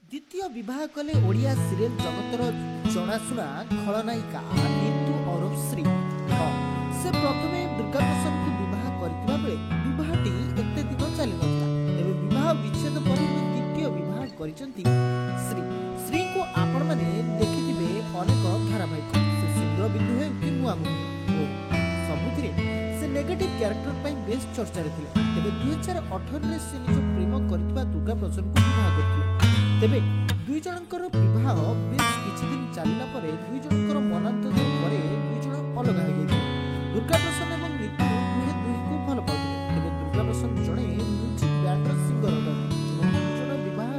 द्वितीय विवाह कले ओडिया सीरियल जगतर जनाशुना खलनायिका नीतू और श्री। हाँ, से प्रथमे दुर्गा प्रसाद को विवाह करथिबा बेले विवाहटी एते दिन चली नथिला। एबे विवाह विच्छेद पर द्वितीय विवाह करिसंती श्री। श्री को आपण माने देखिथिबे अनेक धारावाहिक से सिंद्र बिंदु हे कि नुआ मुहि ओ सबुथिरे से नेगेटिव कैरेक्टर पई बेस चर्चा रे थिले। एबे 2018 रे से निज प्रेम करथिबा दुर्गा प्रसाद को विवाह करथिले। तेबे दुई जनकर विवाह बेस किछि दिन चलला परे दुई जनकर मनांतर परे दुई जन अलग हो गए। दुर्गा प्रसाद एवं नीतू दुहे दुई को भल पाउथिले। तेबे दुर्गा प्रसाद जणे म्यूजिक बैंड सिंगर अटନ୍ତି। दुई जन विवाह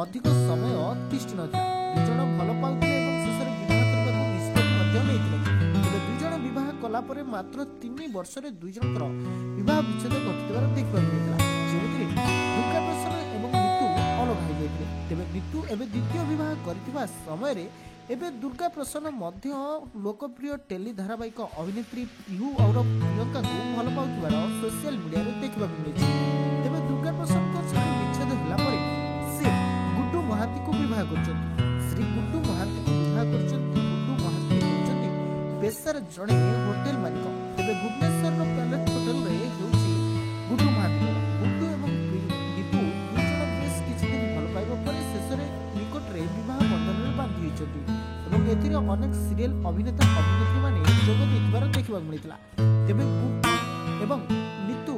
अधिक समय तिष्ठि नथिला। दुई जन भल पाउथिले एवं शेषरे विवाह करबाक निष्पत्ति मध्य नेइथिले। तेबे दुई जन विवाह कला परे मात्र 3 वर्ष रे दुई जनकर विवाह विच्छेद घटिथिबार देखबाक मिलिଥିଲା। जेउथिरे दुर्गा प्रसाद एवं नीतू अलग हो गए। तेबे नीतू एबे द्वितीय विवाह करथिबा समय रे एबे दुर्गा प्रसन्न मध्य लोकप्रिय टेली धारावाहिक अभिनेत्री पिहू और प्रियंका को भल पाउथिबार सोशल मीडिया रे देखबा मिलिछि। तेबे दुर्गा प्रसन्न को संग विच्छेद होला परे से गुड्डू महाती को विवाह करछथि। श्री गुड्डू महाती को विवाह करछथि। गुड्डू महाती होछथि पेशार जणे होटल मालिक। तेबे भुवनेश्वर रो पैलेस होटल रे होछि गुड्डू महाती। गुड्डू एवं नीतू दुई जण बेस किछि दिन भल पाइबा परे शेषरे निकट रे विवाह बंधन रे बांधि होइछथि एवं एथिरे अनेक सीरियल अभिनेता अभिनेत्री माने जोग देथिबार देखिबा मिलितला। तेबे गुड्डू एवं नीतू